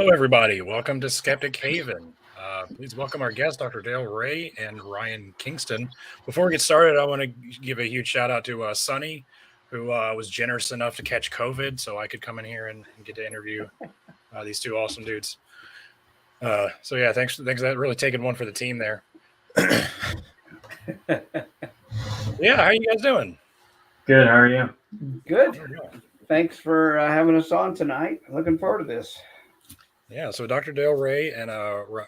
Hello, everybody. Welcome to Skeptic Haven. Please welcome our guests, Dr. Darrel and Ryan Kingston. Before we get started, I want to give a huge shout out to Sonny, who was generous enough to catch COVID, so I could come in here and get to interview these two awesome dudes. So yeah, thanks. That really taking one for the team there. Yeah, how you guys doing? Good. How are you? Good. Thanks for having us on tonight. Looking forward to this. Yeah, so Dr. Darrel and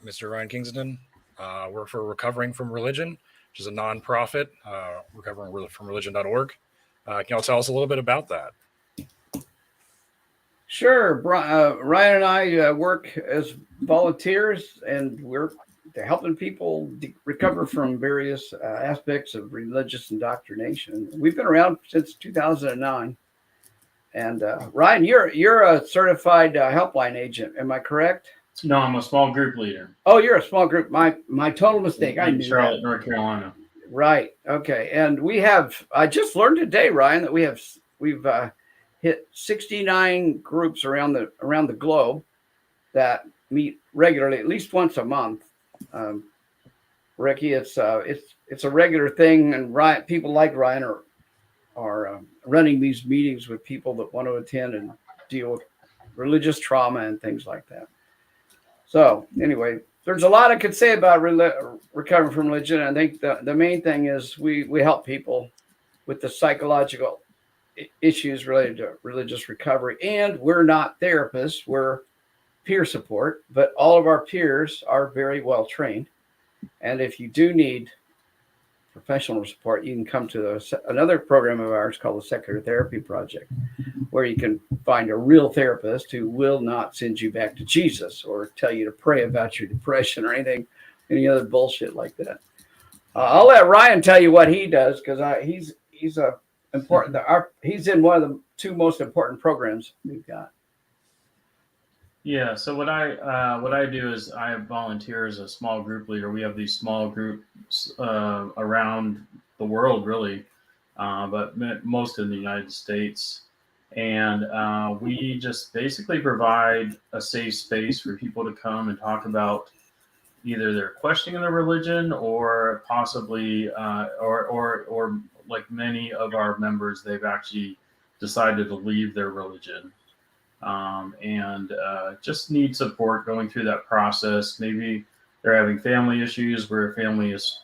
Mr. Ryan Kingston work for Recovering from Religion, which is a nonprofit, recovering from religion.org. Can y'all tell us a little bit about that? Sure. Ryan and I work as volunteers, and we're helping people recover from various aspects of religious indoctrination. We've been around since 2009. And Ryan, you're a certified helpline agent. Am I correct? No, I'm a small group leader. Oh, you're a small group. My total mistake. I knew Charlotte, that. North Carolina. Right. Okay. And I just learned today, Ryan, that we've hit 69 groups around the globe that meet regularly, at least once a month. Ricky, it's a regular thing, and Ryan, people like Ryan are running these meetings with people that want to attend and deal with religious trauma and things like that. So anyway, there's a lot I could say about recovering from religion. I think the main thing is we help people with the psychological issues related to religious recovery. And we're not therapists, we're peer support, but all of our peers are very well trained. And if you do need professional support, you can come to another program of ours called the Secular Therapy Project, where you can find a real therapist who will not send you back to Jesus or tell you to pray about your depression or any other bullshit like that. I'll let Ryan tell you what he does, because he's important. He's in one of the two most important programs we've got. Yeah. So what I do is I volunteer as a small group leader. We have these small groups around the world, really, but most in the United States. And we just basically provide a safe space for people to come and talk about either their questioning their religion, or possibly, or like many of our members, they've actually decided to leave their religion. And just need support going through that process. Maybe they're having family issues where family is,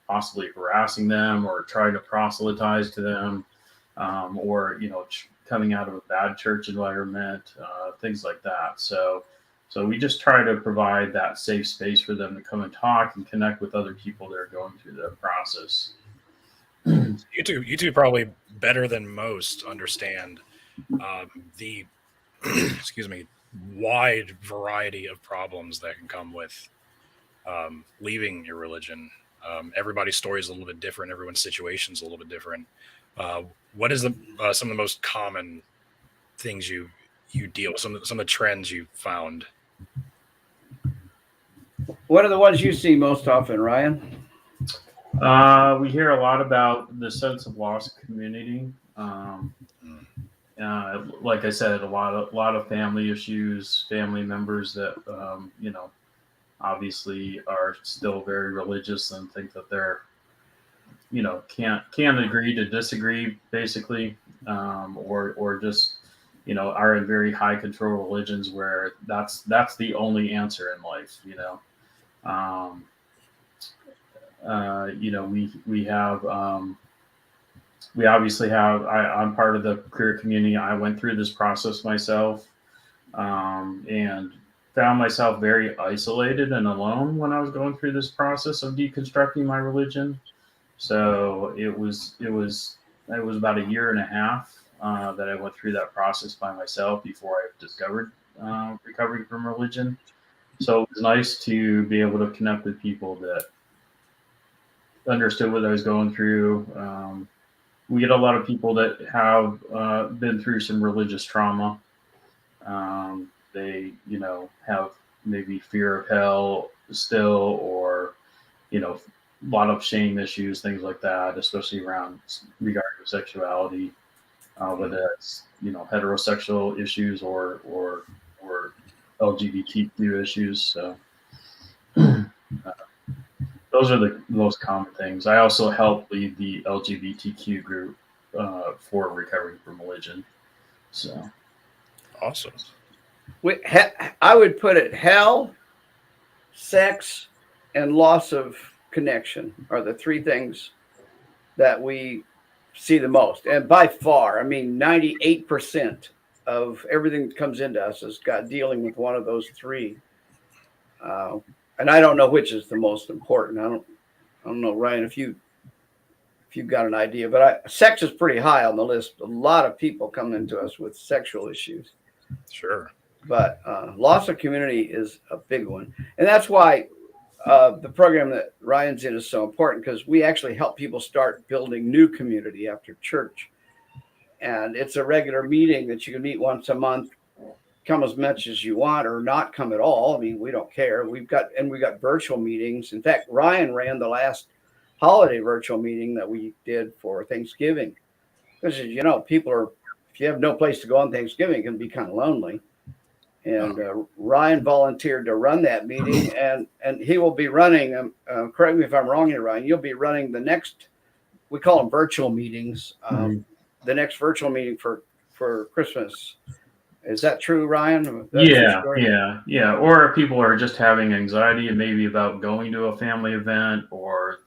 possibly harassing them or trying to proselytize to them, or, coming out of a bad church environment, things like that. So we just try to provide that safe space for them to come and talk and connect with other people that are going through the process. You two probably better than most understand the excuse me, wide variety of problems that can come with leaving your religion. Everybody's story is a little bit different. Everyone's situation is a little bit different. What is some of the most common things you deal with? Some of the trends you found. What are the ones you see most often, Ryan? We hear a lot about the sense of lost community. Like I said, a lot of family issues, family members that obviously are still very religious and think that they're can't agree to disagree, basically, or just are in very high control religions where that's the only answer in life. We have. We obviously have, I'm part of the queer community. I went through this process myself, and found myself very isolated and alone when I was going through this process of deconstructing my religion. So it was about a year and a half that I went through that process by myself before I discovered recovering from religion. So it was nice to be able to connect with people that understood what I was going through. We get a lot of people that have been through some religious trauma. They, have maybe fear of hell still, or, a lot of shame issues, things like that, especially regarding sexuality, whether it's, heterosexual issues or LGBTQ issues. So those are the most common things. I also help lead the LGBTQ group for recovering from religion. So Awesome. I would put it hell, sex, and loss of connection are the three things that we see the most. And by far, I mean, 98% of everything that comes into us has got dealing with one of those three. And I don't know which is the most important. I don't know, Ryan, if you've got an idea, but sex is pretty high on the list. A lot of people come into us with sexual issues. Sure. But loss of community is a big one. And that's why the program that Ryan's in is so important, because we actually help people start building new community after church. And it's a regular meeting that you can meet once a month, come as much as you want or not come at all. I mean, we don't care. We've got virtual meetings. In fact, Ryan ran the last holiday virtual meeting that we did for Thanksgiving. Because, you know, if you have no place to go on Thanksgiving, it can be kind of lonely. And Ryan volunteered to run that meeting, and he will be running, correct me if I'm wrong here, Ryan, you'll be running the next, we call them virtual meetings, the next virtual meeting for Christmas. Is that true, Ryan? Yeah. Or people are just having anxiety and maybe about going to a family event, or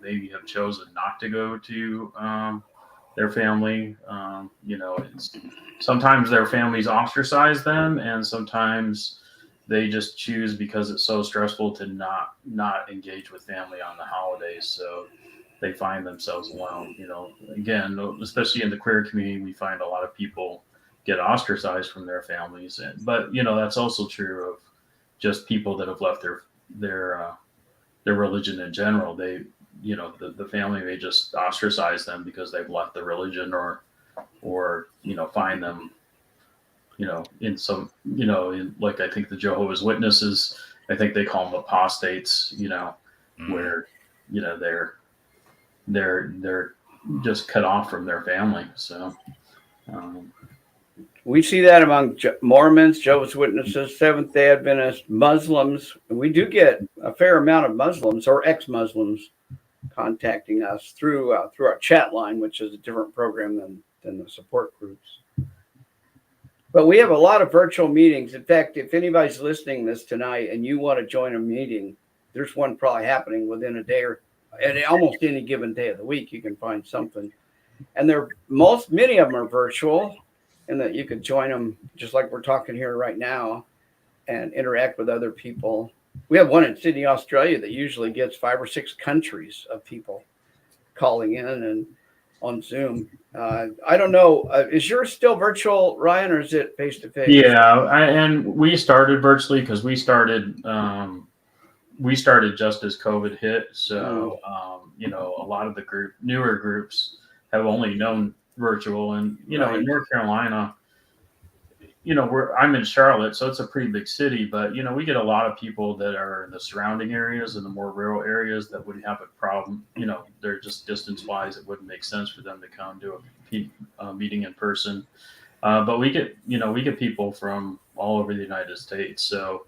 maybe have chosen not to go to their family. Sometimes their families ostracize them, and sometimes they just choose, because it's so stressful, to not engage with family on the holidays. So they find themselves alone. Again, especially in the queer community, we find a lot of people get ostracized from their families, but that's also true of just people that have left their religion in general. They, the family may just ostracize them because they've left the religion, or find them, in some, in, like, I think the Jehovah's Witnesses, I think they call them apostates, where, they're just cut off from their family. So, we see that among Mormons, Jehovah's Witnesses, Seventh-day Adventists, Muslims. We do get a fair amount of Muslims or ex-Muslims contacting us through our chat line, which is a different program than the support groups. But we have a lot of virtual meetings. In fact, if anybody's listening to this tonight and you want to join a meeting, there's one probably happening within a day, or at almost any given day of the week, you can find something. And many of them are virtual, and that you could join them just like we're talking here right now and interact with other people. We have one in Sydney, Australia that usually gets 5 or 6 countries of people calling in and on Zoom. I don't know. Is yours still virtual, Ryan, or is it face-to-face? Yeah, and we started virtually because we started just as COVID hit. So, a lot of the newer groups have only known virtual, and Right. in North Carolina, I'm in Charlotte, so it's a pretty big city, but we get a lot of people that are in the surrounding areas and the more rural areas that would have a problem. They're just distance-wise, it wouldn't make sense for them to come to a meeting in person. But we get people from all over the United States, so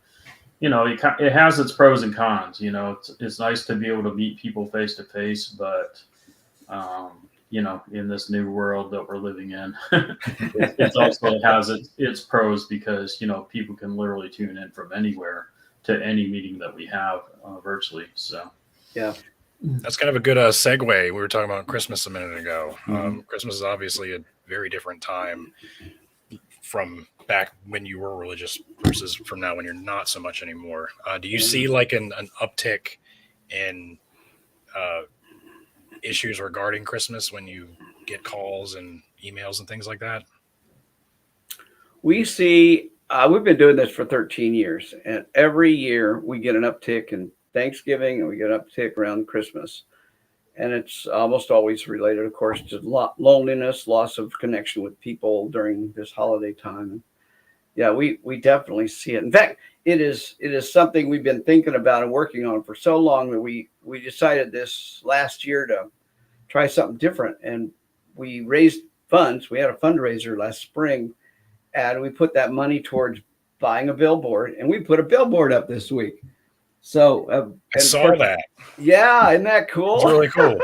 it has its pros and cons. It's nice to be able to meet people face to face, but in this new world that we're living in, it also has its pros, because people can literally tune in from anywhere to any meeting that we have virtually. So yeah, that's kind of a good segue. We were talking about Christmas a minute ago. Mm-hmm. Christmas is obviously a very different time from back when you were religious versus from now when you're not so much anymore. Do you see like an uptick in issues regarding Christmas when you get calls and emails and things like that? We see, we've been doing this for 13 years, and every year we get an uptick in Thanksgiving and we get an uptick around Christmas. And it's almost always related, of course, to loneliness, loss of connection with people during this holiday time. Yeah, we definitely see it. In fact, it is something we've been thinking about and working on for so long that we decided this last year to try something different. And we raised funds. We had a fundraiser last spring, and we put that money towards buying a billboard, and we put a billboard up this week. So I saw that. Yeah, isn't that cool? It's really cool.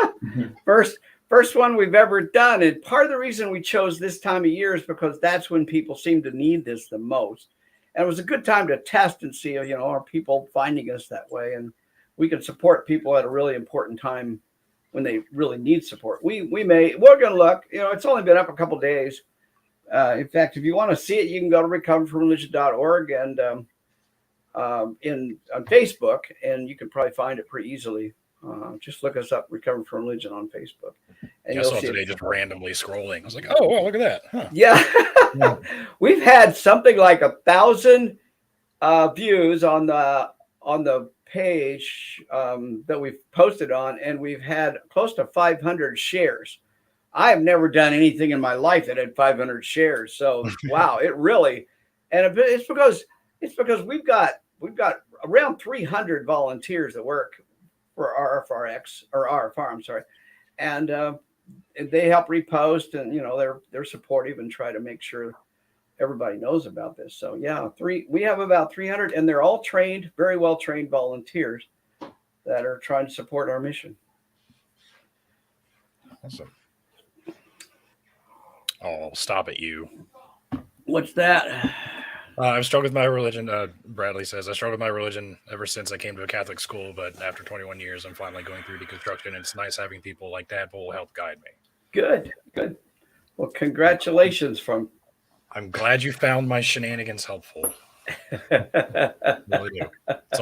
First one we've ever done. And part of the reason we chose this time of year is because that's when people seem to need this the most. And it was a good time to test and see, are people finding us that way? And we can support people at a really important time when they really need support. We're going to look, it's only been up a couple of days. In fact, if you want to see it, you can go to recoverfromreligion.org and on Facebook, and you can probably find it pretty easily. Just look us up, Recover from Religion, on Facebook. And I saw it today just randomly scrolling. I was like, oh, well, look at that. Huh. Yeah. We've had something like 1,000 views on the page that we've posted on, and we've had close to 500 shares. I have never done anything in my life that had 500 shares. So, wow, it really, and it's because we've got around 300 volunteers that work for RFR, I'm sorry. And they help repost, and, they're supportive and try to make sure everybody knows about this. So yeah, we have about 300, and they're all trained, very well trained volunteers that are trying to support our mission. Awesome. Oh, stop it, you. What's that? I've struggled with my religion. Bradley says, I struggled with my religion ever since I came to a Catholic school, but after 21 years, I'm finally going through deconstruction, and it's nice having people like that who will help guide me. Good. Well, congratulations. I'm glad you found my shenanigans helpful. Really do. It's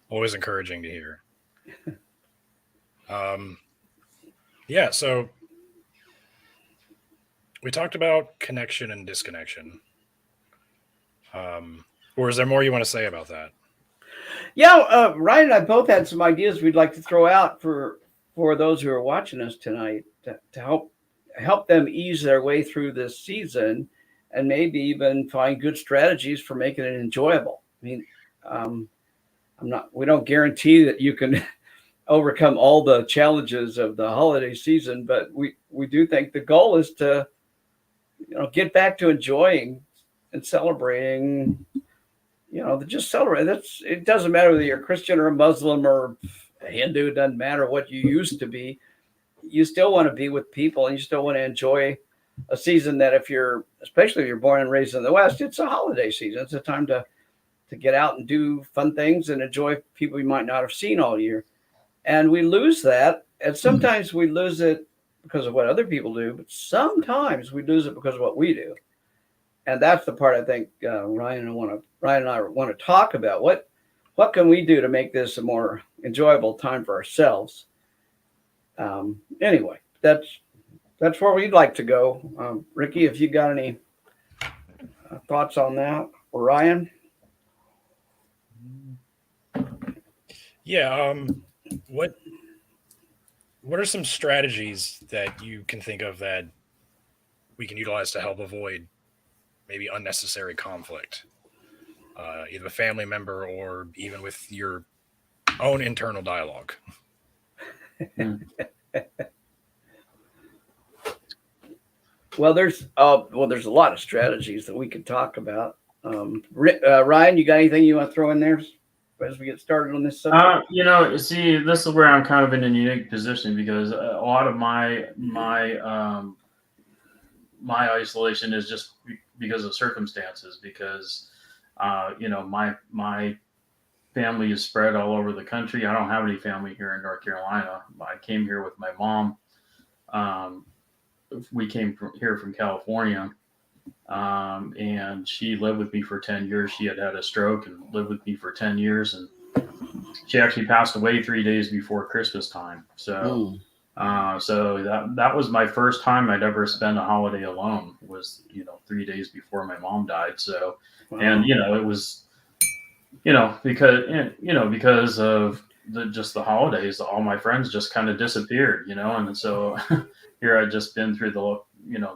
always encouraging to hear. Yeah, so we talked about connection and disconnection. Or is there more you want to say about that? Yeah, Ryan and I both had some ideas we'd like to throw out for those who are watching us tonight to help them ease their way through this season, and maybe even find good strategies for making it enjoyable. I mean, we don't guarantee that you can overcome all the challenges of the holiday season, but we do think the goal is to, get back to enjoying and celebrating, just celebrate. It doesn't matter whether you're a Christian or a Muslim or a Hindu. It doesn't matter what you used to be. You still want to be with people, and you still want to enjoy a season that, especially if you're born and raised in the West, it's a holiday season. It's a time to get out and do fun things and enjoy people you might not have seen all year. And we lose that. And sometimes we lose it because of what other people do, but sometimes we lose it because of what we do. And that's the part I think Ryan and I want to talk about. What can we do to make this a more enjoyable time for ourselves? Anyway, that's where we'd like to go. Ricky, if you got any thoughts on that, or Ryan? Yeah. What are some strategies that you can think of that we can utilize to help avoid maybe unnecessary conflict, either a family member or even with your own internal dialogue? Well, there's a lot of strategies that we could talk about. Ryan, you got anything you want to throw in there as we get started on this subject? See, this is where I'm kind of in a unique position, because a lot of my isolation is just because of circumstances, because my family is spread all over the country. I don't have any family here in North Carolina. I came here with my mom. We came here from California, and she lived with me for 10 years. She had a stroke and lived with me for 10 years, and she actually passed away 3 days before Christmas time. So that was my first time I'd ever spent a holiday alone, was 3 days before my mom died. So wow. And it was because of the holidays, all my friends just kind of disappeared, and so here I'd just been through the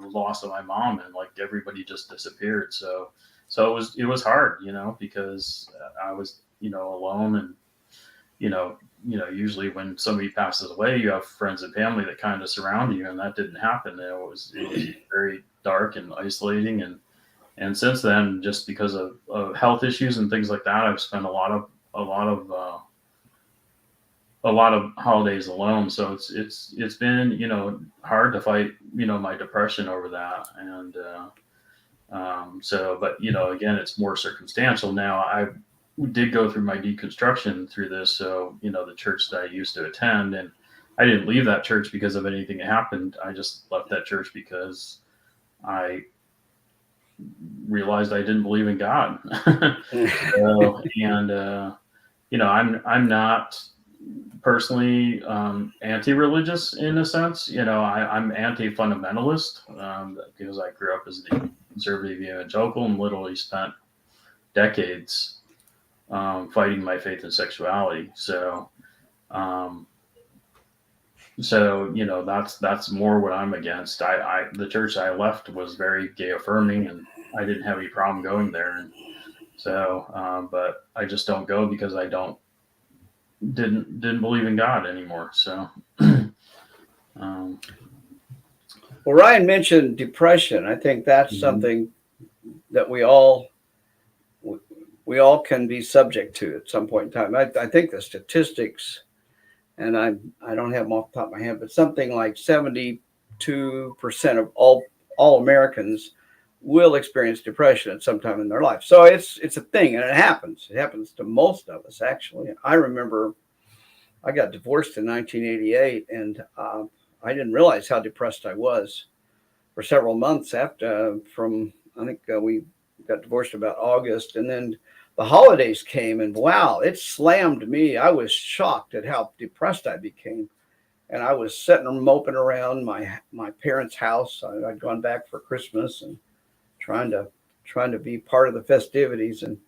loss of my mom, and like everybody just disappeared. So it was hard, because I was alone, and usually when somebody passes away, you have friends and family that kind of surround you, and that didn't happen. It was very dark and isolating, and And since then, just because of health issues and things like that, I've spent a lot of holidays alone. So it's been, hard to fight, my depression over that. And so, but again, it's more circumstantial now. I did go through my deconstruction through this. So, the church that I used to attend, and I didn't leave that church because of anything that happened. I just left that church because I realized I didn't believe in God. So, and I'm not personally anti-religious in a sense. I'm anti-fundamentalist because I grew up as a conservative evangelical and literally spent decades fighting my faith and sexuality. So, that's more what I'm against. The church I left was very gay affirming, and I didn't have any problem going there. And so, but I just don't go because I didn't believe in God anymore. So, well, Ryan mentioned depression. I think that's something that we all can be subject to at some point in time. I think the statistics, and I don't have them off the top of my head, but something like 72% of all Americans will experience depression at some time in their life. So it's a thing, and it happens. It happens to most of us, actually. I remember I got divorced in 1988, and I didn't realize how depressed I was for several months after. I think we got divorced about August, and then the holidays came, and wow, it slammed me. I was shocked at how depressed I became. And I was sitting and moping around my parents' house. I'd gone back for Christmas and trying to be part of the festivities. And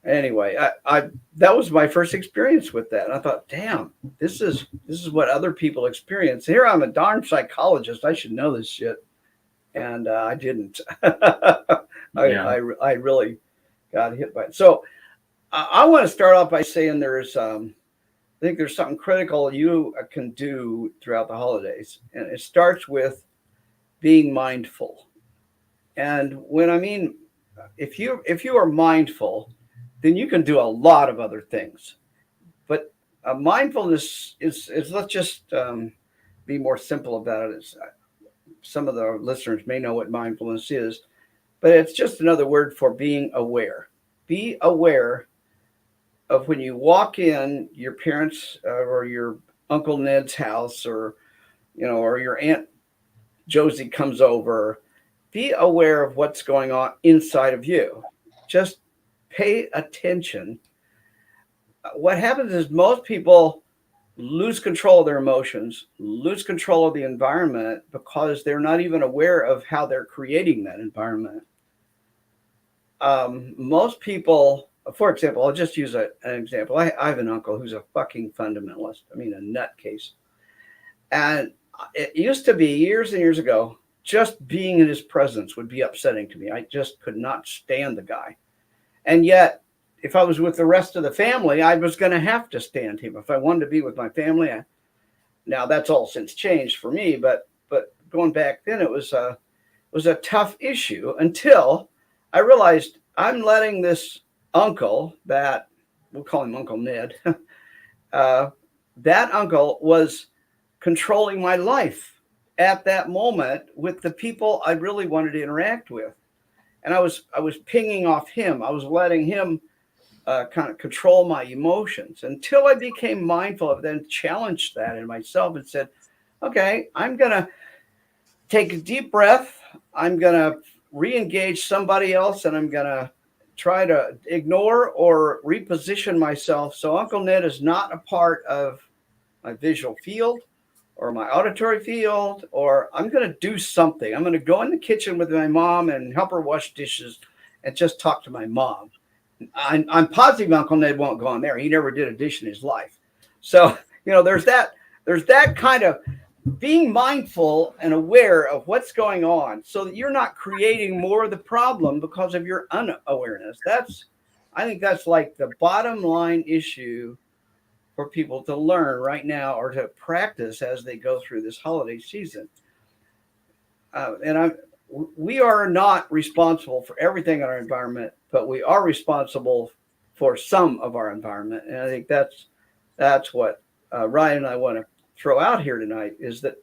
anyway, I that was my first experience with that. And I thought, damn, this is what other people experience. Here I'm a darn psychologist. I should know this shit. And I didn't. I really got hit by it. So I want to start off by saying I think there's something critical you can do throughout the holidays, and it starts with being mindful. And when I mean, if you are mindful, then you can do a lot of other things. But mindfulness is let's just be more simple about it. Some of the listeners may know what mindfulness is, but it's just another word for being aware. Be aware of when you walk in your parents' or your Uncle Ned's house, or your Aunt Josie comes over. Be aware of what's going on inside of you. Just pay attention. What happens is most people lose control of their emotions, lose control of the environment because they're not even aware of how they're creating that environment. Most people, for example, I'll just use an example. I have an uncle who's a fucking fundamentalist. I mean, a nutcase. And it used to be years and years ago, just being in his presence would be upsetting to me. I just could not stand the guy. And yet, if I was with the rest of the family, I was going to have to stand him. If I wanted to be with my family, now that's all since changed for me. But going back then, it was a tough issue until I realized I'm letting this uncle, that we'll call him Uncle Ned, that uncle was controlling my life at that moment with the people I really wanted to interact with. And I was pinging off him. I was letting him kind of control my emotions until I became mindful of it, then challenged that in myself and said, okay, I'm going to take a deep breath. I'm going to re-engage somebody else, and I'm going to try to ignore or reposition myself so Uncle Ned is not a part of my visual field or my auditory field, or I'm going to do something. I'm going to go in the kitchen with my mom and help her wash dishes and just talk to my mom. I'm positive Uncle Ned won't go in there. He never did a dish in his life. So, there's that kind of being mindful and aware of what's going on so that you're not creating more of the problem because of your unawareness. I think that's like the bottom line issue for people to learn right now or to practice as they go through this holiday season. And we are not responsible for everything in our environment, but we are responsible for some of our environment. And I think that's what Ryan and I want to throw out here tonight, is that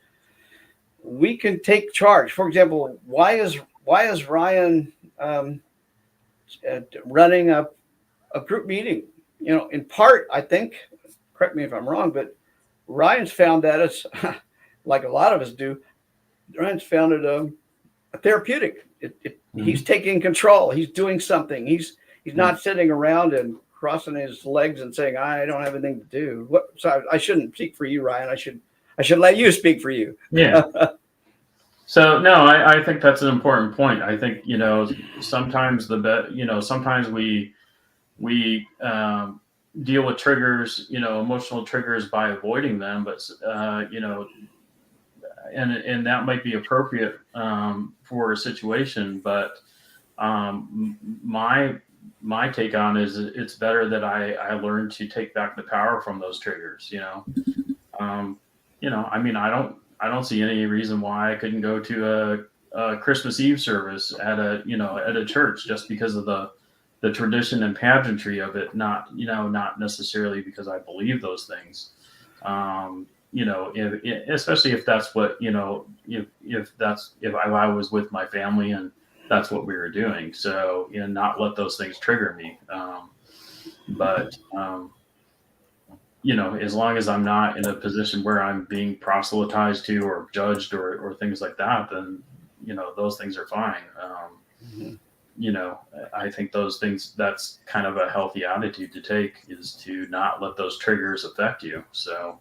we can take charge. For example, why is Ryan running a group meeting? You know, in part, I think, correct me if I'm wrong, but Ryan's found that it's like a lot of us do. Ryan's found it a therapeutic. He's taking control. He's doing something. He's not sitting around and crossing his legs and saying, "I don't have anything to do." So I shouldn't speak for you, Ryan. I should let you speak for you. Yeah. So no, I think that's an important point. I think, you know, sometimes sometimes we deal with triggers, you know, emotional triggers by avoiding them, but you know, and that might be appropriate for a situation, but my take on it is it's better that I learn to take back the power from those triggers. You know, I mean, I don't see any reason why I couldn't go to a Christmas Eve service at a church just because of the tradition and pageantry of it, not necessarily because I believe those things. Especially if that's what, if I was with my family and that's what we were doing. So, not let those things trigger me. As long as I'm not in a position where I'm being proselytized to or judged or things like that, then, those things are fine. I think those things, that's kind of a healthy attitude to take, is to not let those triggers affect you. So,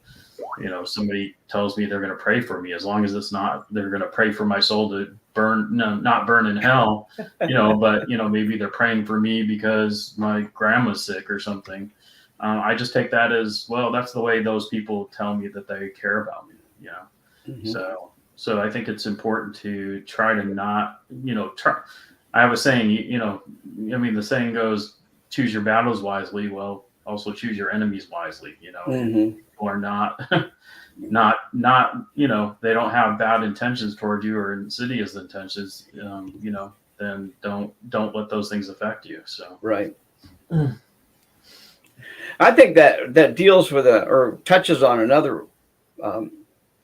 somebody tells me they're going to pray for me, as long as it's not, they're going to pray for my soul to not burn in hell, but, maybe they're praying for me because my grandma's sick or something. I just take that as, well, that's the way those people tell me that they care about me. So I think it's important to try to not, I have a saying, the saying goes, choose your battles wisely. Well, also choose your enemies wisely. Or not, they don't have bad intentions toward you or insidious intentions, then don't let those things affect you. So, right. I think that deals with or touches on another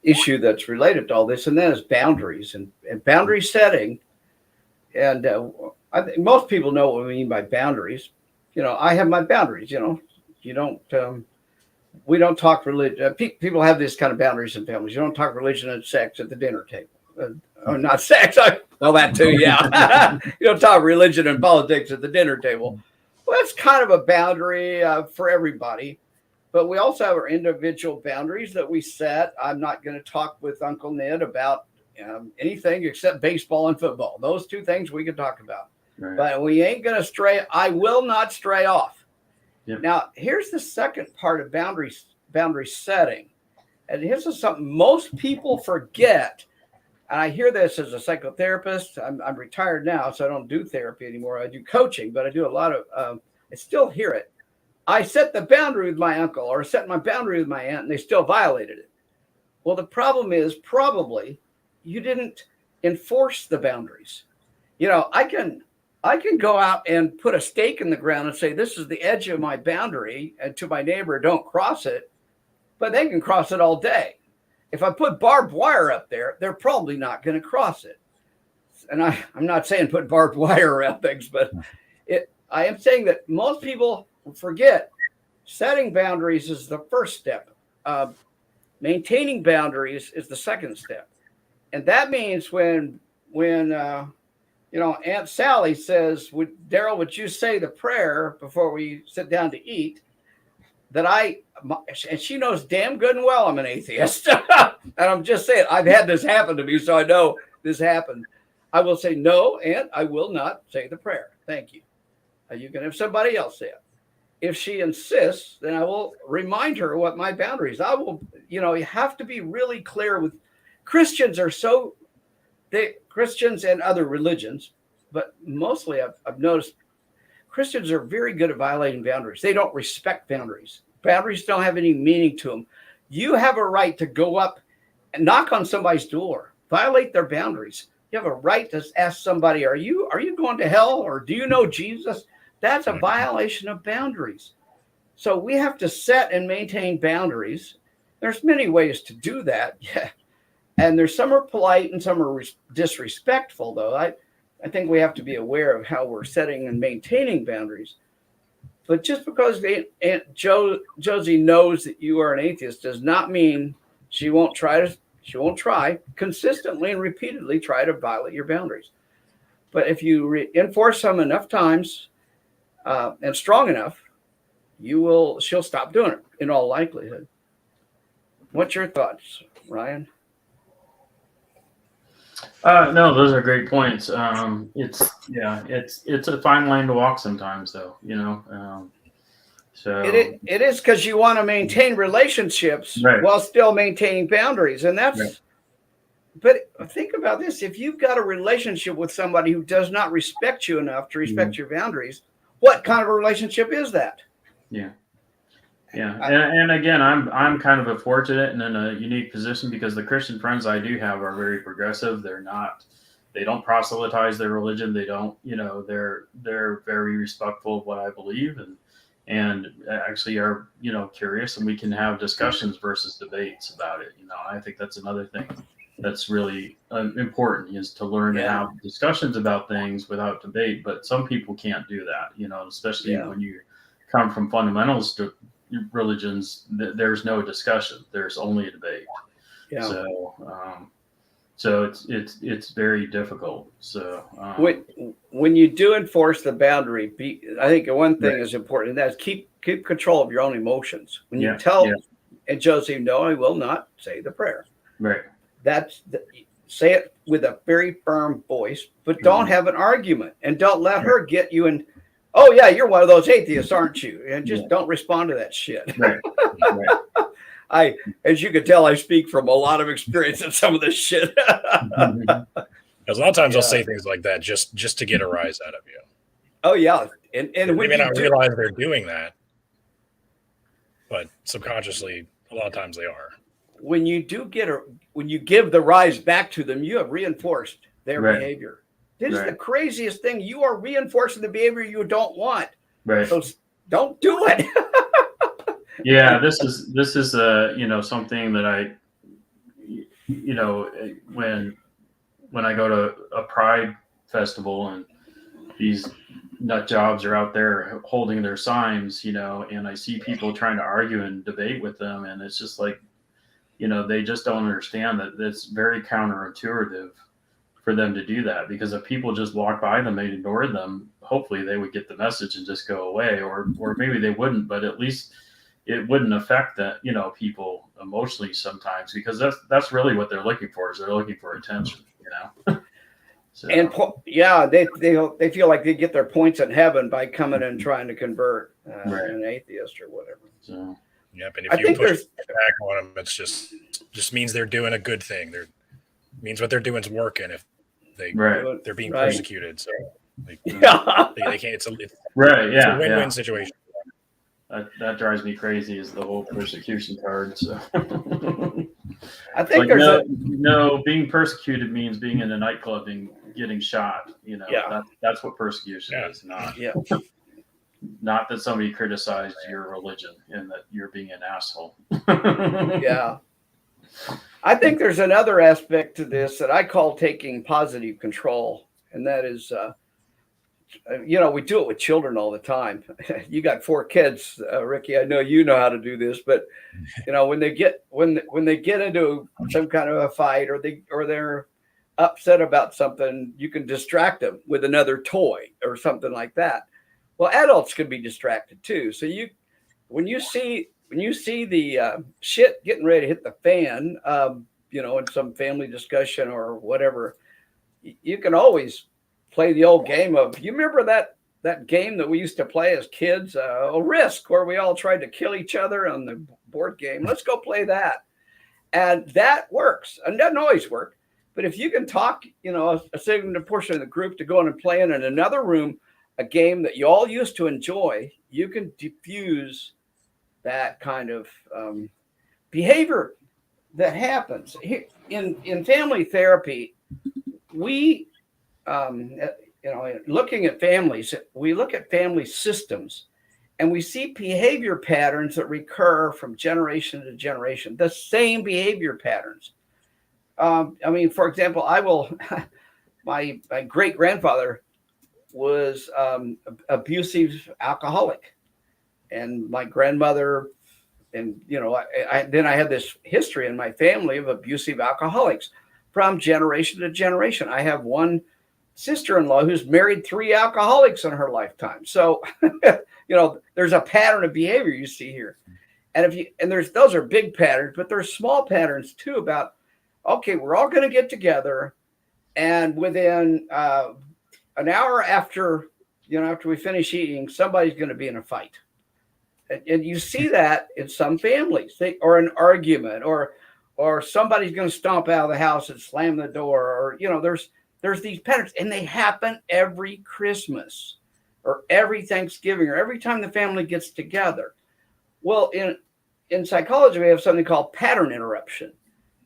issue that's related to all this, and that is boundaries and boundary setting. And I think most people know what we mean by boundaries. I have my boundaries. We don't talk religion. People have this kind of boundaries in families. You don't talk religion and sex at the dinner table. Or not sex. Well, that too, yeah. You don't talk religion and politics at the dinner table. Well, that's kind of a boundary for everybody. But we also have our individual boundaries that we set. I'm not going to talk with Uncle Ned about anything except baseball and football. Those two things we can talk about. Right. But we ain't going to stray. I will not stray off. Yep. Now, here's the second part of boundary setting. And this is something most people forget. And I hear this as a psychotherapist. I'm retired now, so I don't do therapy anymore. I do coaching, but I do a lot of, I still hear it. I set the boundary with my uncle, or set my boundary with my aunt, and they still violated it. Well, the problem is probably you didn't enforce the boundaries. I can go out and put a stake in the ground and say, this is the edge of my boundary, and to my neighbor, don't cross it. But they can cross it all day. If I put barbed wire up there, they're probably not going to cross it. And I'm not saying put barbed wire around things, but I am saying that most people forget setting boundaries is the first step. Maintaining boundaries is the second step. And that means when Aunt Sally says, Darrel, would you say the prayer before we sit down to eat? And she knows damn good and well I'm an atheist. And I'm just saying, I've had this happen to me, so I know this happened. I will say, no, Aunt, I will not say the prayer. Thank you. You can have somebody else say it. If she insists, then I will remind her what my boundaries. I will, you have to be really clear with Christians Christians and other religions, but mostly I've noticed Christians are very good at violating boundaries. They don't respect boundaries. Boundaries don't have any meaning to them. You have a right to go up and knock on somebody's door, violate their boundaries. have a right to ask somebody, are you going to hell, or do you know Jesus? That's a violation of boundaries. So we have to set and maintain boundaries. There's many ways to do that. Yeah. And there's some are polite and some are disrespectful, though. I think we have to be aware of how we're setting and maintaining boundaries. But just because Aunt Josie knows that you are an atheist does not mean she won't try consistently and repeatedly try to violate your boundaries. But if you enforce them enough times and strong enough, she'll stop doing it in all likelihood. What's your thoughts, Ryan? No, those are great points. It's a fine line to walk sometimes, though. So it is, because you want to maintain relationships while still maintaining boundaries, and that's. Right. But think about this: if you've got a relationship with somebody who does not respect you enough to respect your boundaries, what kind of a relationship is that? Yeah. Yeah, and again, I'm kind of fortunate and in a unique position because the Christian friends I do have are very progressive. They don't proselytize their religion. They don't, they're very respectful of what I believe and actually are, curious, and we can have discussions versus debates about it. I think that's another thing that's really important, is to learn to have discussions about things without debate. But some people can't do that, especially when you come from fundamentals to religions. There's no discussion, there's only a debate. So it's very difficult. So when you do enforce the boundary, I think one thing is important, and that's keep control of your own emotions. When you tell and Josie, no, I will not say the prayer, say it with a very firm voice, but don't have an argument, and don't let her get you in. Oh yeah, you're one of those atheists, aren't you? And just don't respond to that shit. Right. As you can tell, I speak from a lot of experience in some of this shit. Because a lot of times I'll say things like that just to get a rise out of you. Oh yeah, and we may not realize they're doing that, but subconsciously, a lot of times they are. When you give the rise back to them, you have reinforced their behavior. This is the craziest thing. You are reinforcing the behavior you don't want. Right. So don't do it. Yeah, this is something that I, when I go to a pride festival and these nut jobs are out there holding their signs, and I see people trying to argue and debate with them, and it's just like, they just don't understand that it's very counterintuitive for them to do that, because if people just walk by them and ignored them, hopefully they would get the message and just go away, or maybe they wouldn't, but at least it wouldn't affect that, people emotionally sometimes, because that's really what they're looking for, is they're looking for attention, So. And they feel like they get their points in heaven by coming and trying to convert an atheist or whatever. So. Yep, and if you push back on them, it's just means they're doing a good thing. Means what they're doing is working. If they're being persecuted, so they can't. It's a win-win situation. That drives me crazy, is the whole persecution card. So I think being persecuted means being in a nightclub and getting shot. That's what persecution is, not that somebody criticized your religion and that you're being an asshole. Yeah. I think there's another aspect to this that I call taking positive control, and that is, we do it with children all the time. You got 4 kids, Ricky. I know you know how to do this, but when they get into some kind of a fight, or they're upset about something, you can distract them with another toy or something like that. Well, adults can be distracted too. So when you see the shit getting ready to hit the fan, in some family discussion or whatever, you can always play the old game of, you remember that game that we used to play as kids, Risk, where we all tried to kill each other on the board game? Let's go play that. And that works. And doesn't always work. But if you can talk, a significant portion of the group to go in and play in another room a game that you all used to enjoy, you can diffuse that kind of behavior that happens. In family therapy, we, looking at families, we look at family systems, and we see behavior patterns that recur from generation to generation. The same behavior patterns. For example, my great grandfather was abusive alcoholic, and my grandmother, and then I had this history in my family of abusive alcoholics from generation to generation. I have one sister-in-law who's married 3 alcoholics in her lifetime. So, there's a pattern of behavior you see here. And those are big patterns, but there's small patterns too about, okay, we're all going to get together, and within an hour after we finish eating, somebody's going to be in a fight. And you see that in some families, or an argument, or somebody's going to stomp out of the house and slam the door, or there's these patterns, and they happen every Christmas or every Thanksgiving or every time the family gets together. Well, in psychology, we have something called pattern interruption.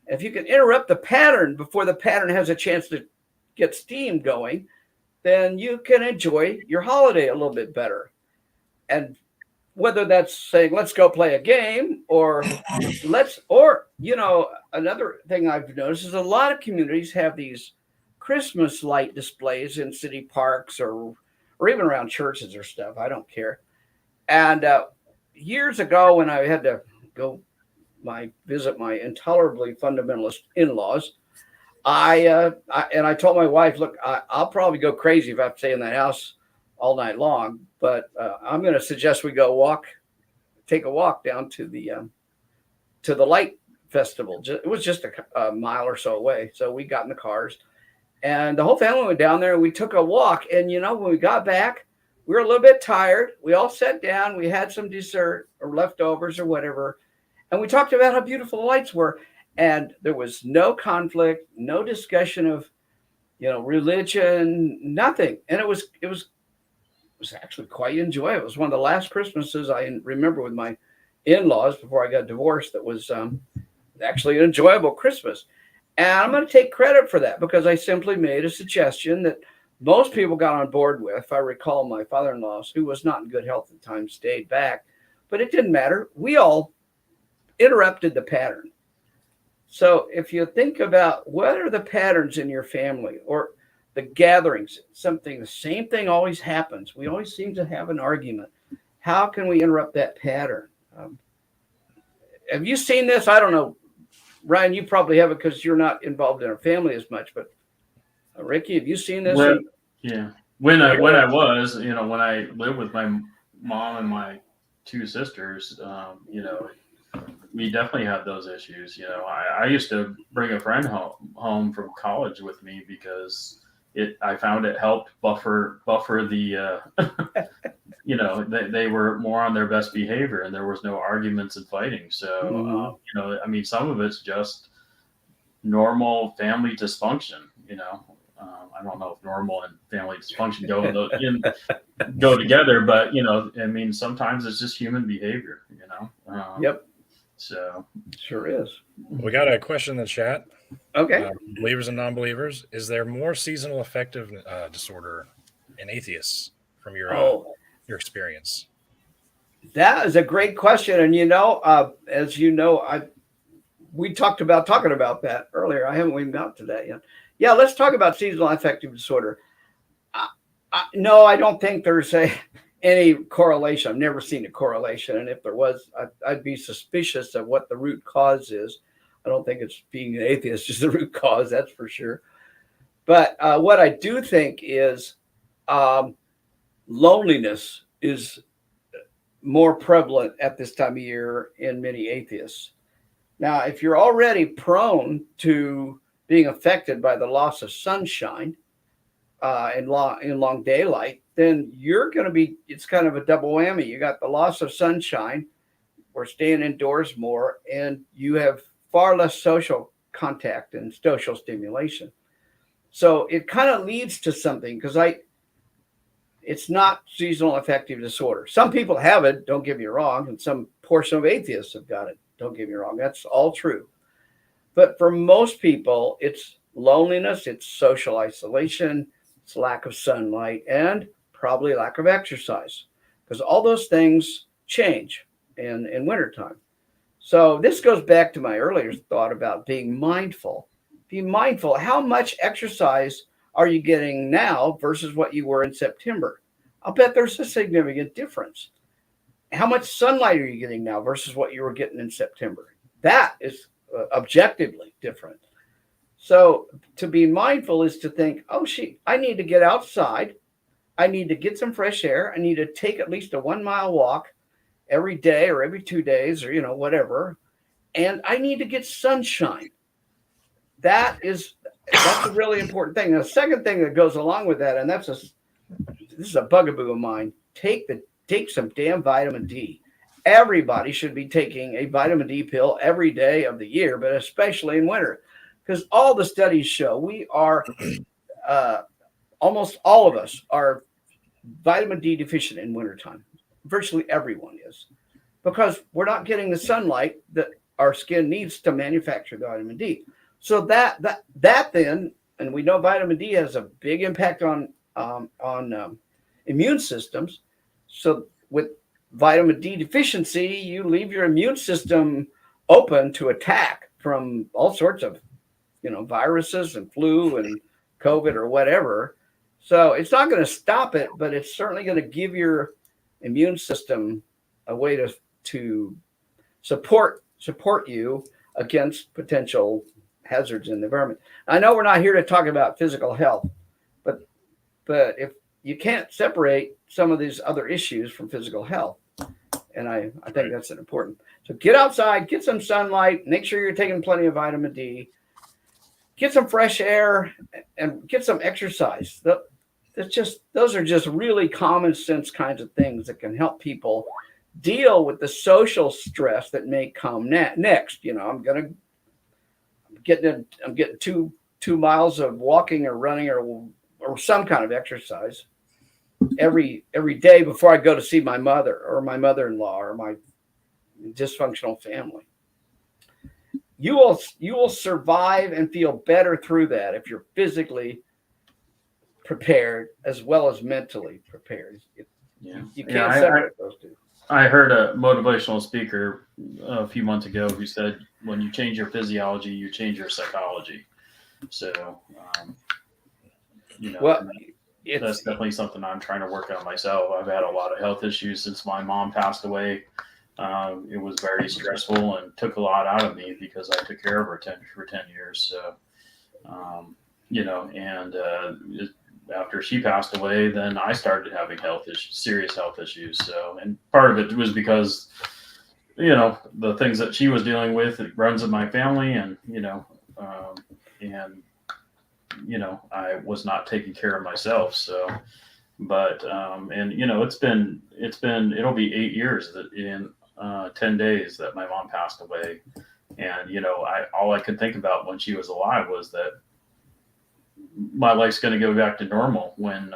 If you can interrupt the pattern before the pattern has a chance to get steam going, then you can enjoy your holiday a little bit better. And whether that's saying, let's go play a game, or another thing I've noticed is a lot of communities have these Christmas light displays in city parks or even around churches or stuff. I don't care. And years ago, when I had to go visit my intolerably fundamentalist in-laws, I told my wife, look, I'll probably go crazy if I have to stay in that house all night long, but I'm going to suggest we go take a walk down to the light festival. It was just a mile or so away. So we got in the cars, and the whole family went down there, and we took a walk. And when we got back, we were a little bit tired. We all sat down. We had some dessert or leftovers or whatever, and we talked about how beautiful the lights were. And there was no conflict, no discussion of, religion, nothing. And it was actually quite enjoyable. It was one of the last Christmases I remember with my in-laws before I got divorced. That was actually an enjoyable Christmas. And I'm going to take credit for that, because I simply made a suggestion that most people got on board with. If I recall, my father-in-law, who was not in good health at the time, stayed back, but it didn't matter. We all interrupted the pattern. So if you think about what are the patterns in your family or the gatherings, the same thing always happens. We always seem to have an argument. How can we interrupt that pattern? Have you seen this? I don't know. Ryan, you probably haven't, because you're not involved in our family as much, but Ricky, have you seen this? Yeah. When I lived with my mom and my 2 sisters, we definitely had those issues. I used to bring a friend home from college with me, because I found it helped buffer the, they were more on their best behavior, and there was no arguments and fighting. So, some of it's just normal family dysfunction. I don't know if normal and family dysfunction go together, but sometimes it's just human behavior. Yep. So sure is. We got a question in the chat. Okay. Believers and non-believers, is there more seasonal affective disorder in atheists from your experience? That is a great question. And as you know, we talked about talking about that earlier. I haven't even got to that yet. Yeah, let's talk about seasonal affective disorder. No, I don't think there's any correlation. I've never seen a correlation. And if there was, I'd be suspicious of what the root cause is. I don't think it's being an atheist is the root cause, that's for sure. But what I do think is loneliness is more prevalent at this time of year in many atheists. Now, if you're already prone to being affected by the loss of sunshine in long daylight, then you're going to be, it's kind of a double whammy. You got the loss of sunshine, or staying indoors more, and you have far less social contact and social stimulation. So it kind of leads to something, because it's not seasonal affective disorder. Some people have it, don't get me wrong, and some portion of atheists have got it, don't get me wrong. That's all true. But for most people, it's loneliness, it's social isolation, it's lack of sunlight, and probably lack of exercise, because all those things change in wintertime. So this goes back to my earlier thought about being mindful. Be mindful. How much exercise are you getting now versus what you were in September? I'll bet there's a significant difference. How much sunlight are you getting now versus what you were getting in September? That is objectively different. So to be mindful is to think, oh, I need to get outside. I need to get some fresh air. I need to take at least a 1 mile walk every day or every 2 days or, whatever. And I need to get sunshine. That's a really important thing. And the second thing that goes along with that, and this is a bugaboo of mine, take some damn vitamin D. Everybody should be taking a vitamin D pill every day of the year, but especially in winter, because all the studies show we are, almost all of us are vitamin D deficient in wintertime. Virtually everyone is, because we're not getting the sunlight that our skin needs to manufacture the vitamin D. So that then, and we know vitamin D has a big impact on immune systems. So with vitamin D deficiency, you leave your immune system open to attack from all sorts of, viruses and flu and COVID or whatever. So it's not going to stop it, but it's certainly going to give your immune system a way to support you against potential hazards in the environment. I know we're not here to talk about physical health, but if you can't separate some of these other issues from physical health, and I think that's an important. So get outside, get some sunlight, make sure you're taking plenty of vitamin D, get some fresh air, and get some exercise. Those are just really common sense kinds of things that can help people deal with the social stress that may come next. I'm getting 2 miles of walking or running or some kind of exercise every day before I go to see my mother or my mother-in-law or my dysfunctional family. You will survive and feel better through that if you're physically prepared as well as mentally prepared. You can't separate those two. I heard a motivational speaker a few months ago who said, when you change your physiology, you change your psychology. So, that's definitely something I'm trying to work on myself. I've had a lot of health issues since my mom passed away. It was very stressful and took a lot out of me because I took care of her for 10 years. So, after she passed away, then I started having serious health issues. So, and part of it was because, the things that she was dealing with, it runs in my family, and, I was not taking care of myself. So, but, it'll be 8 years that in 10 days that my mom passed away. And, all I could think about when she was alive was that my life's going to go back to normal when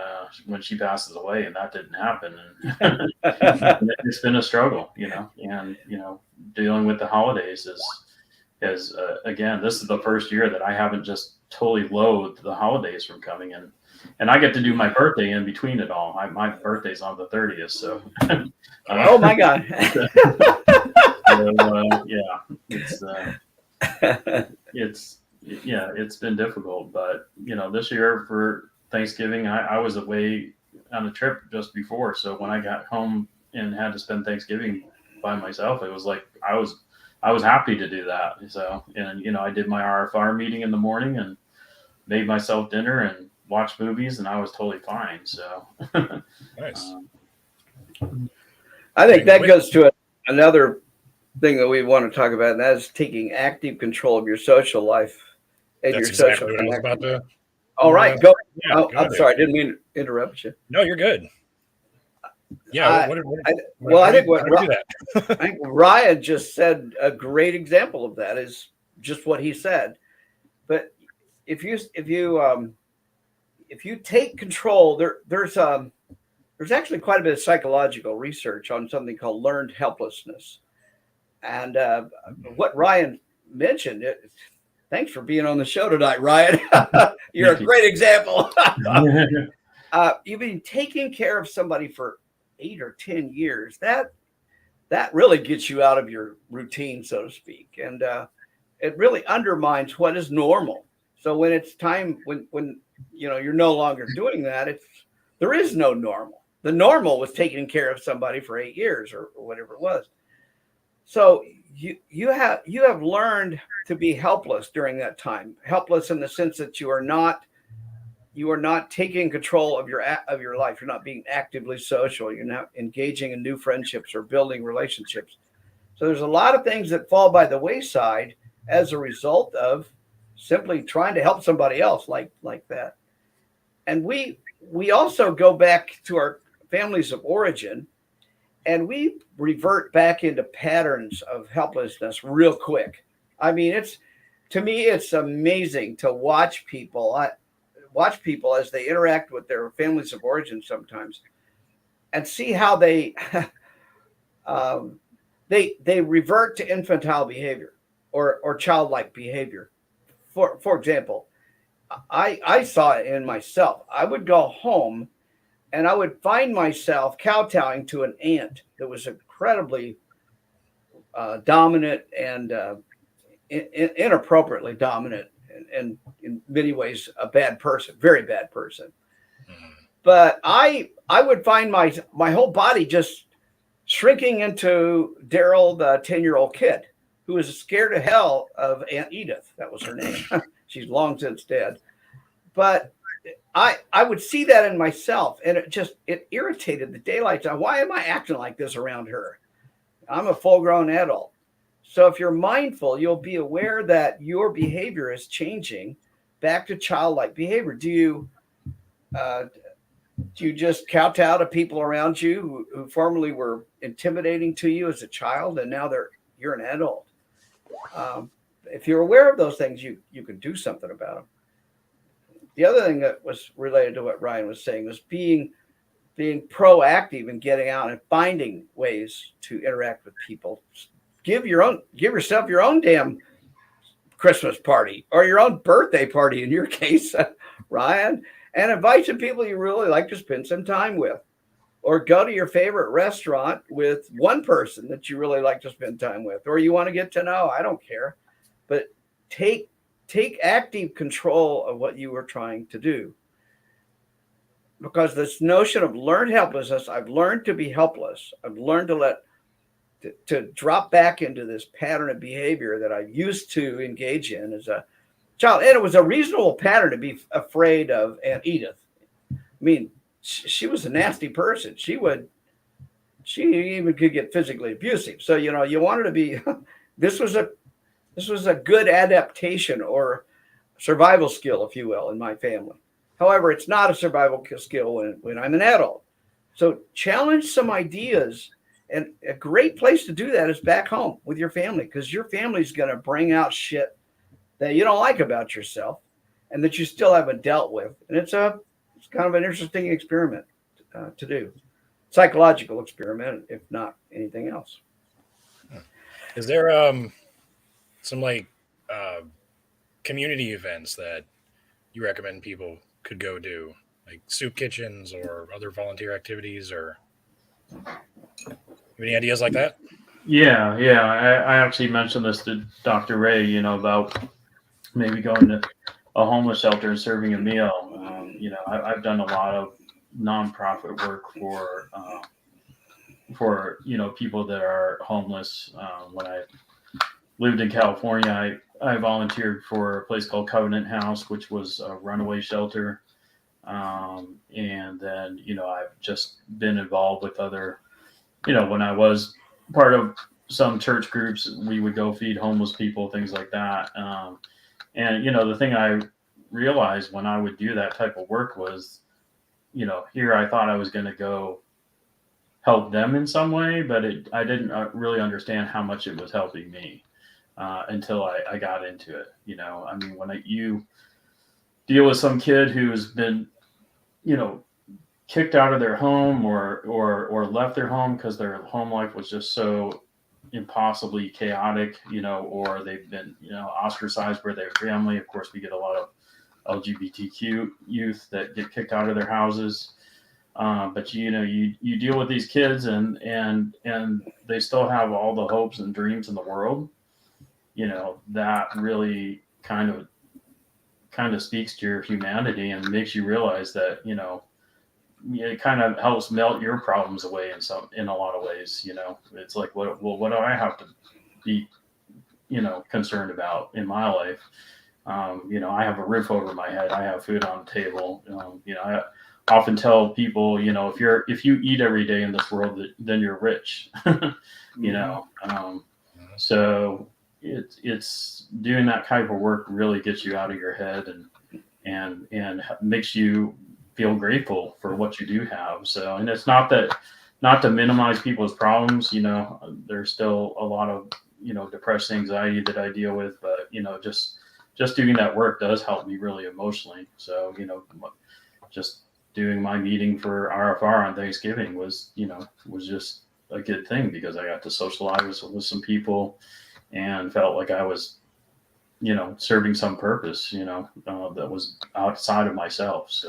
she passes away, and that didn't happen. And it's been a struggle, and dealing with the holidays is again, this is the first year that I haven't just totally loathed the holidays from coming in, and I get to do my birthday in between it all. My birthday's on the 30th, so oh my God. It's been difficult, but this year for Thanksgiving, I was away on a trip just before. So when I got home and had to spend Thanksgiving by myself, it was like I was happy to do that. So, and I did my RFR meeting in the morning and made myself dinner and watched movies, and I was totally fine. So nice. I think that goes to another thing that we want to talk about, and that is taking active control of your social life. And That's your exactly social what I was about to. All right, go. Yeah, I'm sorry, I didn't mean to interrupt you. No, you're good. Yeah. I think Ryan just said a great example of that is just what he said. But if you take control, there's actually quite a bit of psychological research on something called learned helplessness, and what Ryan mentioned, Thanks for being on the show tonight, Ryan. You're a great example. You've been taking care of somebody for 8 or 10 years. That really gets you out of your routine, so to speak, and it really undermines what is normal. So when it's time, when you're no longer doing that, there is no normal. The normal was taking care of somebody for 8 years or whatever it was. So you have learned to be helpless during that time. Helpless in the sense that you are not taking control of your life. You're not being actively social. You're not engaging in new friendships or building relationships. So there's a lot of things that fall by the wayside as a result of simply trying to help somebody else like that. And we also go back to our families of origin, and we revert back into patterns of helplessness real quick. I mean, to me, it's amazing to watch people. Watch people as they interact with their families of origin sometimes, and see how they they revert to infantile behavior or childlike behavior. For example, I saw it in myself. I would go home and I would find myself kowtowing to an aunt that was incredibly dominant and inappropriately dominant, and in many ways a bad person, very bad person. But I would find my whole body just shrinking into Darrel, the 10-year-old kid who was scared to hell of Aunt Edith. That was her name. She's long since dead. But I would see that in myself, and it irritated the daylights out. Why am I acting like this around her? I'm a full-grown adult. So if you're mindful, you'll be aware that your behavior is changing back to childlike behavior. Do you just kowtow to people around you who formerly were intimidating to you as a child, and now you're an adult? If you're aware of those things, you can do something about them. The other thing that was related to what Ryan was saying was being proactive and getting out and finding ways to interact with people. Give yourself your own damn Christmas party or your own birthday party in your case, Ryan, and invite some people you really like to spend some time with, or go to your favorite restaurant with one person that you really like to spend time with, or you want to get to know. I don't care, but take active control of what you were trying to do. Because this notion of learned helplessness, I've learned to be helpless. I've learned to drop back into this pattern of behavior that I used to engage in as a child. And it was a reasonable pattern to be afraid of Aunt Edith. I mean, she was a nasty person. She even could get physically abusive. So, you wanted to be, this was a good adaptation or survival skill, if you will, in my family. However, it's not a survival skill when I'm an adult. So challenge some ideas. And a great place to do that is back home with your family, because your family's going to bring out shit that you don't like about yourself and that you still haven't dealt with. And it's kind of an interesting experiment to do. Psychological experiment, if not anything else. Is there some community events that you recommend people could go do, like soup kitchens or other volunteer activities, or any ideas like that? Yeah. I actually mentioned this to Dr. Ray, about maybe going to a homeless shelter and serving a meal. I've done a lot of nonprofit work for people that are homeless. When I lived in California, I volunteered for a place called Covenant House, which was a runaway shelter. And then, I've just been involved with other, when I was part of some church groups, we would go feed homeless people, things like that. And the thing I realized when I would do that type of work was, here I thought I was going to go help them in some way, but I didn't really understand how much it was helping me until I got into it. When you deal with some kid who's been, kicked out of their home or left their home because their home life was just so impossibly chaotic, or they've been, ostracized by their family. Of course, we get a lot of LGBTQ youth that get kicked out of their houses. But you deal with these kids, and they still have all the hopes and dreams in the world. That really kind of speaks to your humanity and makes you realize that it kind of helps melt your problems away in a lot of ways. It's like, what do I have to be concerned about in my life? I have a roof over my head, I have food on the table. I often tell people, if you eat every day in this world, then you're rich. So it's doing that type of work really gets you out of your head and makes you feel grateful for what you do have. So, and it's not to minimize people's problems. There's still a lot of depressed anxiety that I deal with, but just doing that work does help me really emotionally. So just doing my meeting for RFR on Thanksgiving was just a good thing, because I got to socialize with some people and felt like I was serving some purpose that was outside of myself. So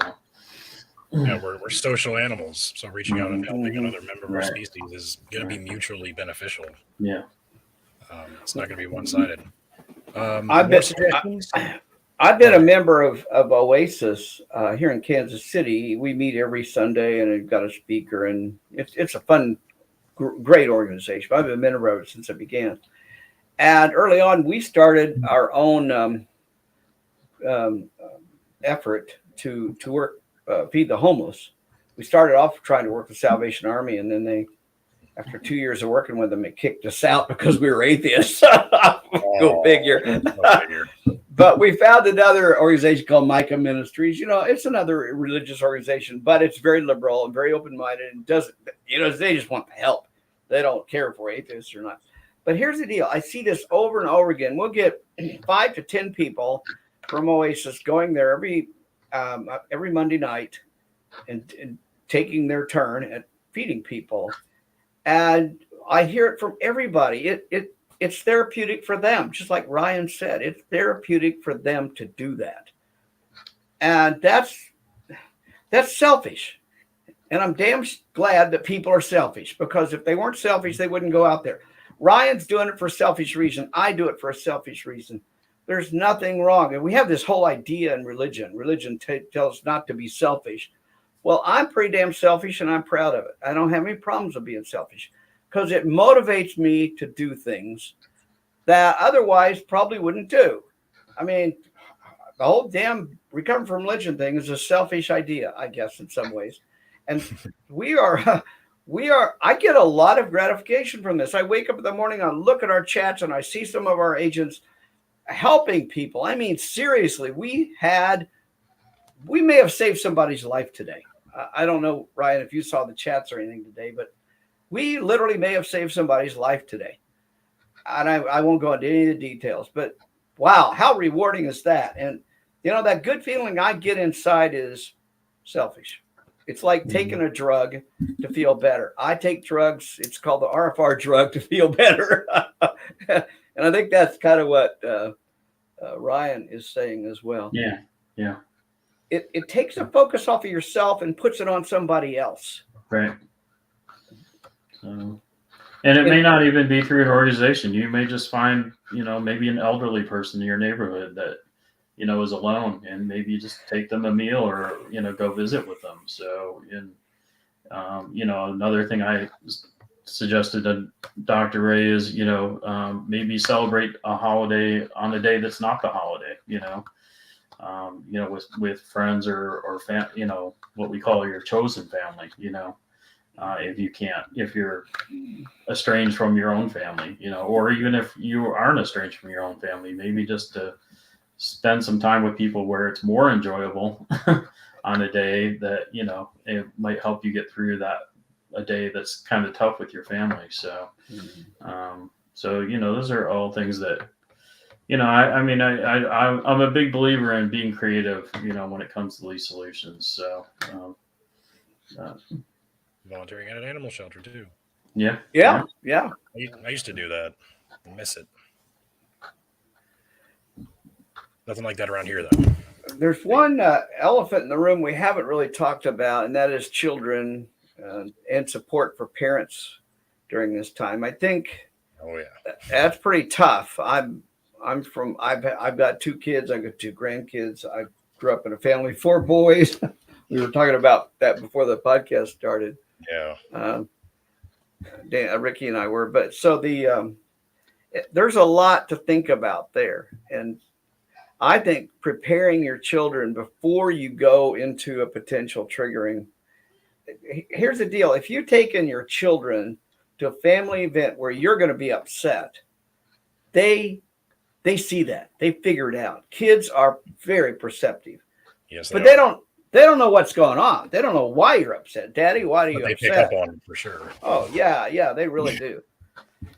yeah, we're social animals, so reaching out and helping another member of our Right. species is going to be mutually beneficial. Yeah. It's not going to be one-sided. I've More been, suggestions? I've been a member of Oasis here in Kansas City. We meet every Sunday, and we've got a speaker, and it's a fun, great organization. I've been a member of it since it began. And early on, we started our own effort to work, feed the homeless. We started off trying to work with Salvation Army, and then after 2 years of working with them, they kicked us out because we were atheists. Go figure. But we found another organization called Micah Ministries. It's another religious organization, but it's very liberal and very open-minded, and doesn't, they just want the help. They don't care if we're atheists or not. But here's the deal. I see this over and over again. We'll get 5 to 10 people from Oasis going there every Monday night and taking their turn at feeding people. And I hear it from everybody. It's therapeutic for them, just like Ryan said. It's therapeutic for them to do that. And that's selfish. And I'm damn glad that people are selfish, because if they weren't selfish, they wouldn't go out there. Ryan's doing it for a selfish reason. I do it for a selfish reason. There's nothing wrong. And we have this whole idea in religion. Religion tells us not to be selfish. Well, I'm pretty damn selfish, and I'm proud of it. I don't have any problems with being selfish, because it motivates me to do things that otherwise probably wouldn't do. I mean, the whole damn recovery from religion thing is a selfish idea, I guess, in some ways. And I get a lot of gratification from this. I wake up in the morning, I look at our chats, and I see some of our agents helping people. I mean, seriously, we may have saved somebody's life today. I don't know, Ryan, if you saw the chats or anything today, but we literally may have saved somebody's life today. And I won't go into any of the details, but wow, how rewarding is that? And, that good feeling I get inside is selfish. It's like taking a drug to feel better. I take drugs. It's called the RFR drug to feel better. And I think that's kind of what Ryan is saying as well. Yeah. Yeah. It takes the focus off of yourself and puts it on somebody else. Right. So, and it may not even be through an organization. You may just find, maybe an elderly person in your neighborhood that, is alone, and maybe you just take them a meal or, go visit with them. So, another thing I suggested to Dr. Ray is, maybe celebrate a holiday on a day that's not the holiday, with friends or what we call your chosen family, if you're estranged from your own family, or even if you aren't estranged from your own family, maybe just to spend some time with people where it's more enjoyable on a day that, it might help you get through a day that's kind of tough with your family. So, those are all things that, I'm a big believer in being creative, when it comes to these solutions. So, volunteering at an animal shelter too. Yeah. Yeah. I used to do that. I miss it. Nothing like that around here, though. There's one elephant in the room we haven't really talked about, and that is children and support for parents during this time. I think Oh yeah. that's pretty tough. I've got 2 kids. I've got 2 grandkids. I grew up in a family of 4 boys. We were talking about that before the podcast started. Yeah. Ricky and I were, but so there's a lot to think about there, and I think preparing your children before you go into a potential triggering. Here's the deal: if you've taken your children to a family event where you're going to be upset, they see that, they figure it out. Kids are very perceptive, Yes. but they don't know what's going on. They don't know why you're upset. Daddy, why are you upset? They pick up on it for sure. Oh yeah, they really do.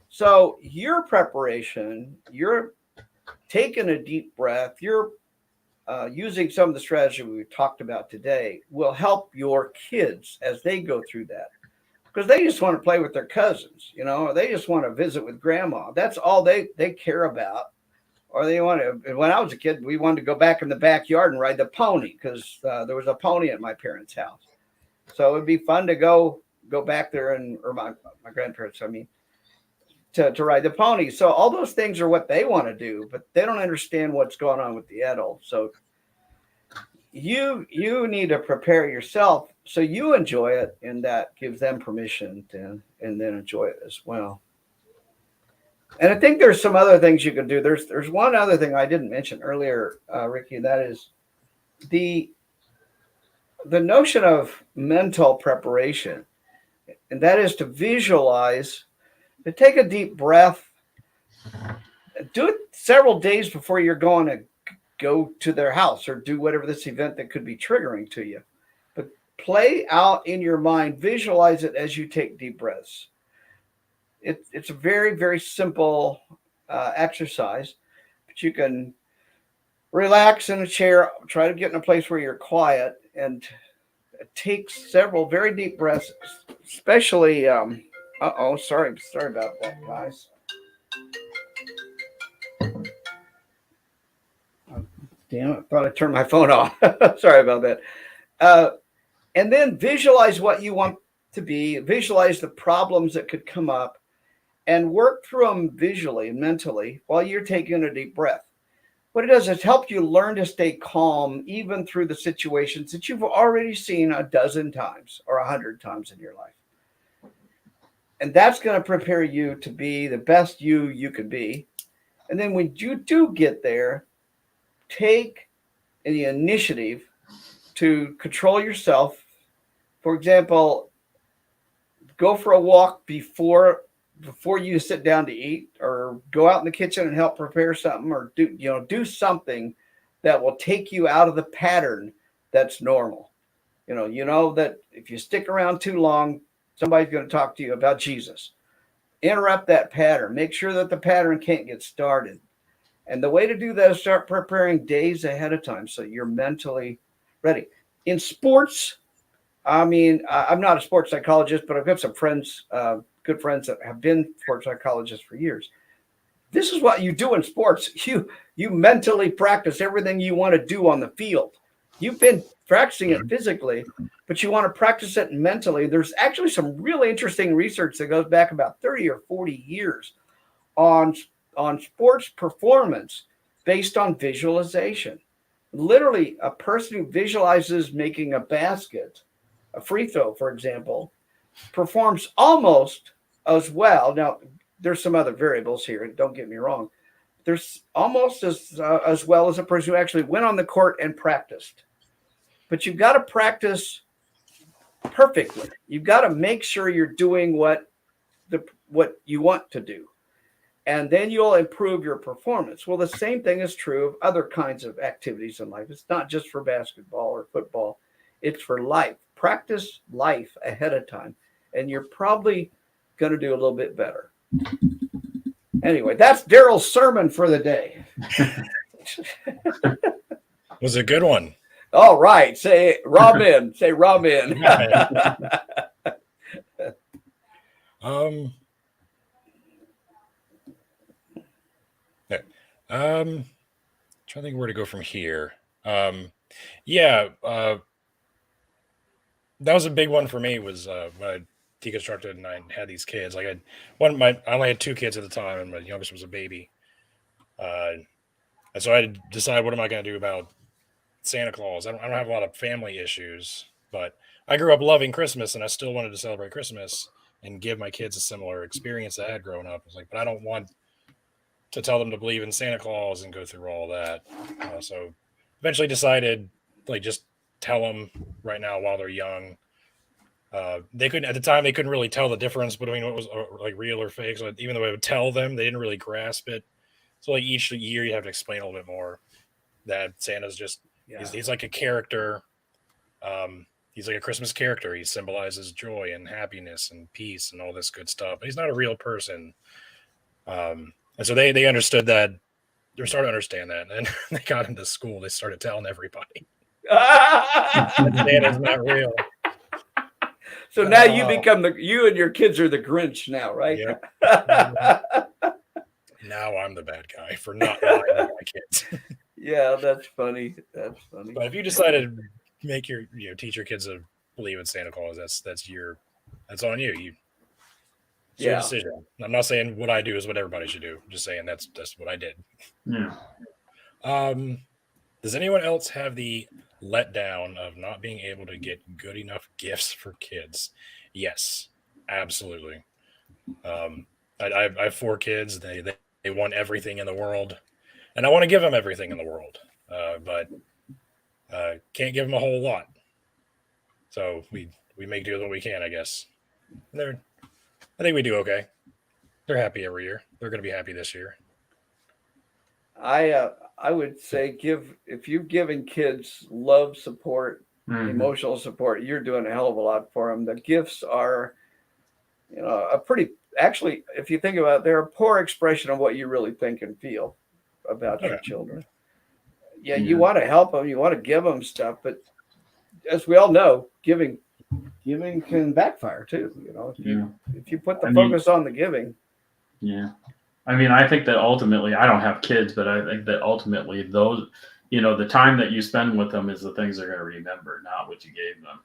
So your preparation, you're taking a deep breath, you're using some of the strategy we talked about today will help your kids as they go through that, because they just want to play with their cousins, or they just want to visit with grandma. That's all they care about. Or they want to. When I was a kid, we wanted to go back in the backyard and ride the pony, because there was a pony at my parents' house. So it'd be fun to go back there or my grandparents, I mean, to ride the pony. So all those things are what they want to do, but they don't understand what's going on with the adult. So you need to prepare yourself so you enjoy it, and that gives them permission to and then enjoy it as well. And I think there's some other things you can do. There's one other thing I didn't mention earlier, Ricky, that is the notion of mental preparation, and that is to visualize, to take a deep breath, do it several days before you're going to go to their house or do whatever this event that could be triggering to you. But play out in your mind, visualize it as you take deep breaths. It's a very, very simple exercise, but you can relax in a chair, try to get in a place where you're quiet, and take several very deep breaths, especially, sorry about that, guys. Damn it, thought I turned my phone off. Sorry about that. And then visualize what you want to be, visualize the problems that could come up, and work through them visually and mentally while you're taking a deep breath. What it does is help you learn to stay calm even through the situations that you've already seen a dozen times or 100 times in your life. And that's going to prepare you to be the best you could be. And then when you do get there, take the initiative to control yourself. For example, go for a walk before you sit down to eat, or go out in the kitchen and help prepare something, or do something that will take you out of the pattern that's normal. You know that if you stick around too long, somebody's going to talk to you about Jesus. Interrupt that pattern. Make sure that the pattern can't get started. And the way to do that is start preparing days ahead of time so you're mentally ready. In sports, I mean, I'm not a sports psychologist, but I've got some friends, good friends that have been sports psychologists for years. This is what you do in sports. You mentally practice everything you want to do on the field. You've been practicing it physically, but you want to practice it mentally. There's actually some really interesting research that goes back about 30 or 40 years on sports performance based on visualization. Literally, a person who visualizes making a basket, a free throw, for example, performs almost as well. Now, there's some other variables here, don't get me wrong. There's almost as well as a person who actually went on the court and practiced. But you've got to practice perfectly. You've got to make sure you're doing what you want to do. And then you'll improve your performance. Well, the same thing is true of other kinds of activities in life. It's not just for basketball or football. It's for life. Practice life ahead of time, and you're probably going to do a little bit better. Anyway, that's Darrel's sermon for the day. Was a good one. All right. Say Ramen. Say Ramen. Um, yeah. Trying to think where to go from here. Yeah, that was a big one for me. Was when I deconstructed and I had these kids. Like I only had two kids at the time, and my youngest was a baby. And so I had to decide, what am I going to do about Santa Claus? I don't have a lot of family issues, but I grew up loving Christmas, and I still wanted to celebrate Christmas and give my kids a similar experience that I had growing up. I was like, but I don't want to tell them to believe in Santa Claus and go through all that. So eventually decided, like, just tell them right now while they're young. They couldn't, at the time, they couldn't really tell the difference between what was like real or fake. So even though I would tell them, they didn't really grasp it. So like each year you have to explain a little bit more that Santa's just, he's like a character. He's like a Christmas character. He symbolizes joy and happiness and peace and all this good stuff. But he's not a real person. And so they understood that. They started to understand that. And they got into school. They started telling everybody Santa's not real. So now you become you and your kids are the Grinch now, right? Yep. Now I'm the bad guy for not lying to my kids. Yeah, that's funny. That's funny. But if you decided to make teach your kids to believe in Santa Claus, that's on you. It's your decision. I'm not saying what I do is what everybody should do. I'm just saying that's what I did. Yeah. Does anyone else have the letdown of not being able to get good enough gifts for kids? Yes, absolutely. I have 4 kids. They want everything in the world, and I want to give them everything in the world, but can't give them a whole lot. So we make do with what we can, I guess. And I think we do okay. They're happy every year. They're going to be happy this year. I would say if you're giving kids love, support, emotional support, you're doing a hell of a lot for them. The gifts are, actually, if you think about it, they're a poor expression of what you really think and feel about your children. Yeah, you want to help them, you want to give them stuff, but as we all know, giving can backfire too. If you put the focus on the giving. Yeah. I mean, I think that ultimately, I don't have kids, but I think that ultimately those, the time that you spend with them is the things they're going to remember, not what you gave them.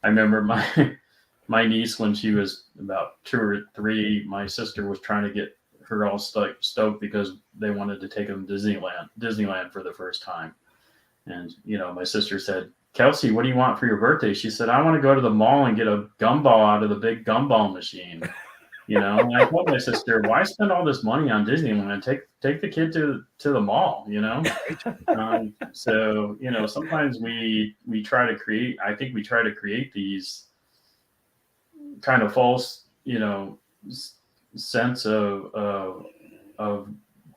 I remember my niece, when she was about 2 or 3, my sister was trying to get her all stoked because they wanted to take them to Disneyland for the first time. And, my sister said, "Kelsey, what do you want for your birthday?" She said, "I want to go to the mall and get a gumball out of the big gumball machine." And I told my sister, "Why spend all this money on Disneyland? Take the kid to the mall." So sometimes we try to create. I think we try to create these kind of false, sense of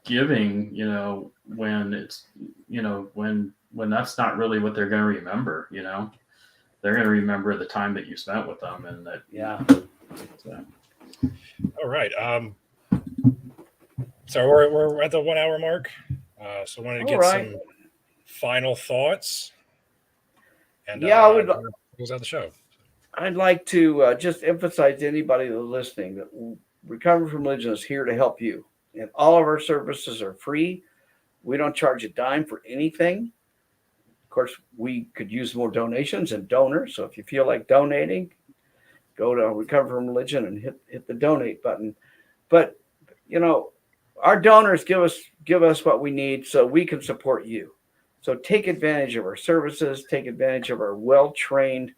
giving. When it's when that's not really what they're going to remember. They're going to remember the time that you spent with them, and that. Yeah. So. All right. So we're at the 1 hour mark. So I wanted to get some final thoughts. And I would close out the show. I'd like to just emphasize to anybody that's listening that Recovery from Religion is here to help you. And all of our services are free. We don't charge a dime for anything. Of course, we could use more donations and donors. So if you feel like donating, go to Recover from Religion and hit the donate button. But our donors give us what we need so we can support you. So take advantage of our services, take advantage of our well-trained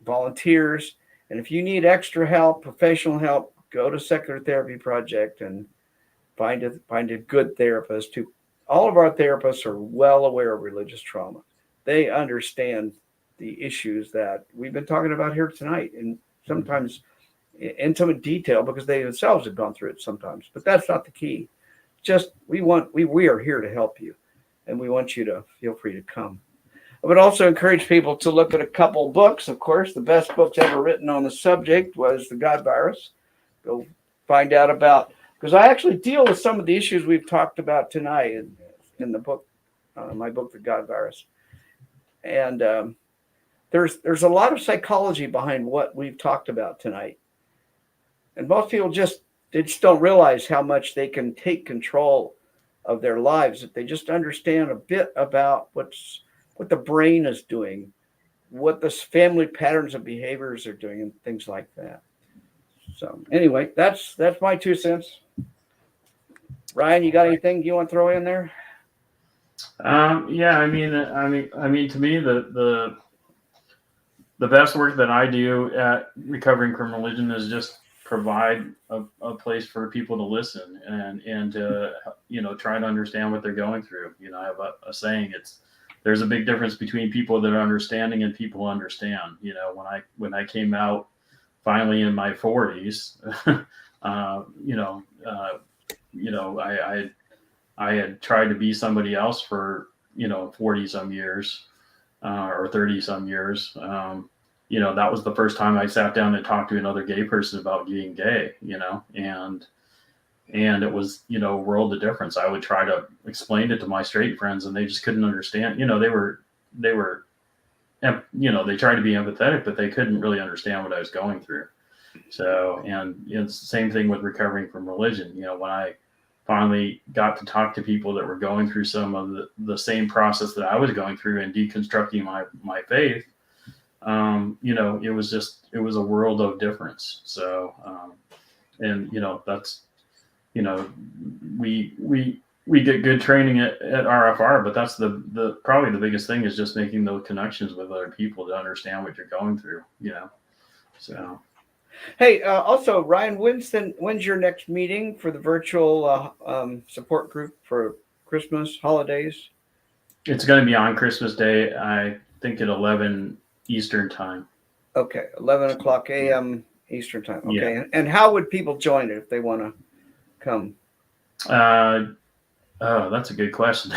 volunteers. And if you need extra help, professional help, go to Secular Therapy Project and find a good therapist. All of our therapists are well aware of religious trauma. They understand the issues that we've been talking about here tonight, and sometimes in some detail because they themselves have gone through it sometimes. But that's not the key. Just we are here to help you, and we want you to feel free to come. I would also encourage people to look at a couple books. Of course, the best books ever written on the subject was The God Virus. Go find out about, because I actually deal with some of the issues we've talked about tonight in the book, my book, The God Virus. And there's a lot of psychology behind what we've talked about tonight, and most people they just don't realize how much they can take control of their lives if they just understand a bit about what the brain is doing, what the family patterns of behaviors are doing, and things like that. So anyway, that's my 2 cents. Ryan, you got anything you want to throw in there? Yeah, I mean, to me, the best work that I do at recovering from religion is just provide a place for people to listen and try to understand what they're going through. I have a saying, there's a big difference between people that are understanding and people who understand. When I came out finally in my 40s, I had tried to be somebody else for 40 some years or 30 some years. That was the first time I sat down and talked to another gay person about being gay, and it was, a world of difference. I would try to explain it to my straight friends and they just couldn't understand. They tried to be empathetic, but they couldn't really understand what I was going through. So, and it's the same thing with recovering from religion. When I finally got to talk to people that were going through some of the same process that I was going through and deconstructing my faith, it was a world of difference. So, that's, we get good training at RFR, but that's the probably the biggest thing is just making those connections with other people to understand what you're going through, so. Hey, also, Ryan, when's your next meeting for the virtual support group for Christmas holidays? It's going to be on Christmas Day, I think at 11 Eastern time. Okay, 11 o'clock a.m. Eastern time. Okay, Yeah. And how would people join it if they want to come? Oh, that's a good question.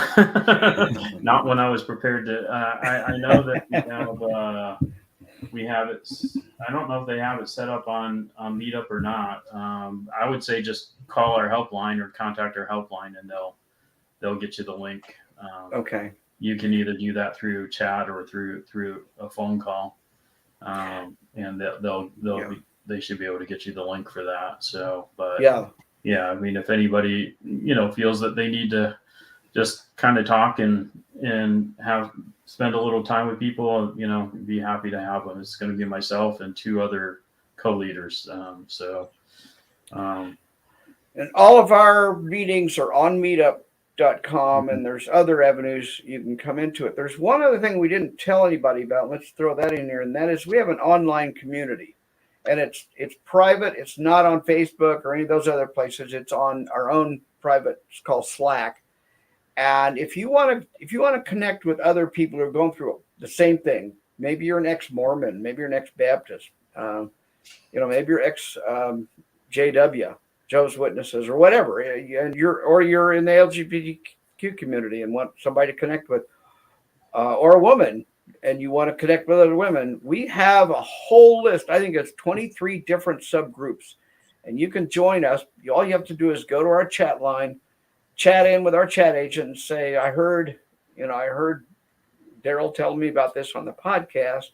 Not when I was prepared to. I know that we have it. I don't know if they have it set up on Meetup or not. I would say just call our helpline or contact our helpline, and they'll get you the link. Okay. You can either do that through chat or through a phone call, and they should be able to get you the link for that. So, but yeah, I mean, if anybody feels that they need to just kind of talk and spend a little time with people, be happy to have them. It's going to be myself and 2 other co-leaders. And all of our meetings are on meetup.com, and there's other avenues you can come into it. There's one other thing we didn't tell anybody about. Let's throw that in here, and that is we have an online community, and it's private. It's not on Facebook or any of those other places. It's on our own private. It's called Slack. And if you want to connect with other people who are going through the same thing, maybe you're an ex-Mormon, maybe you're an ex-Baptist, maybe you're ex-JW, Jehovah's Witnesses, or whatever, and you're in the LGBTQ community and want somebody to connect with, or a woman, and you want to connect with other women. We have a whole list. I think it's 23 different subgroups, and you can join us. All you have to do is go to our chat line, chat in with our chat agent and say, I heard Darrel telling me about this on the podcast,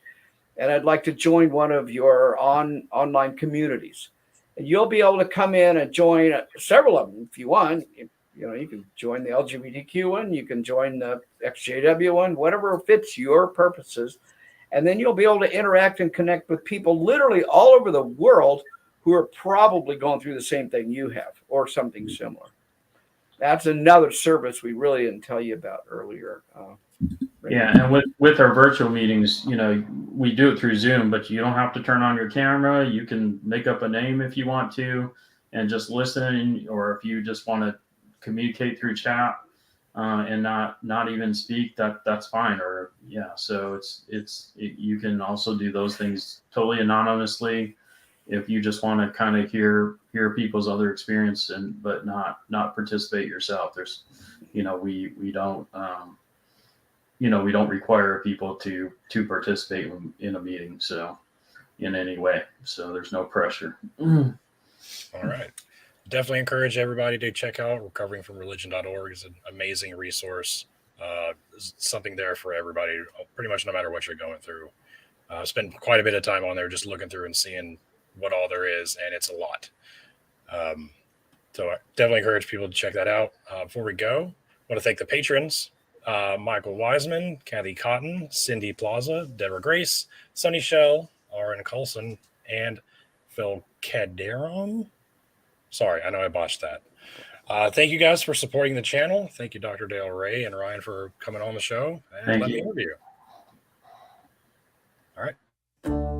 and I'd like to join one of your online communities. And you'll be able to come in and join several of them if you want. You can join the LGBTQ one, you can join the XJW one, whatever fits your purposes. And then you'll be able to interact and connect with people literally all over the world who are probably going through the same thing you have or something similar. That's another service we really didn't tell you about earlier. Yeah, and with our virtual meetings, we do it through Zoom, but you don't have to turn on your camera. You can make up a name if you want to and just listen, or if you just want to communicate through chat and not even speak, that's fine. Or so you can also do those things totally anonymously if you just want to kind of hear people's other experience but not participate yourself. There's we don't we don't require people to participate in a meeting, so in any way, so there's no pressure. All right, definitely encourage everybody to check out recoveringfromreligion.org. It's an amazing resource. There's something there for everybody, pretty much no matter what you're going through. Spend quite a bit of time on there just looking through and seeing what all there is, and it's a lot. So I definitely encourage people to check that out. Before we go, I want to thank the patrons: Michael Wiseman, Kathy Cotton, Cindy Plaza, Deborah Grace, Sunny Shell, Aaron Coalson, and Phil Calderone. Sorry, I know I botched that. Thank you guys for supporting the channel. Thank you, Dr. Dale Ray and Ryan, for coming on the show and Thank letting me you. interview. All right.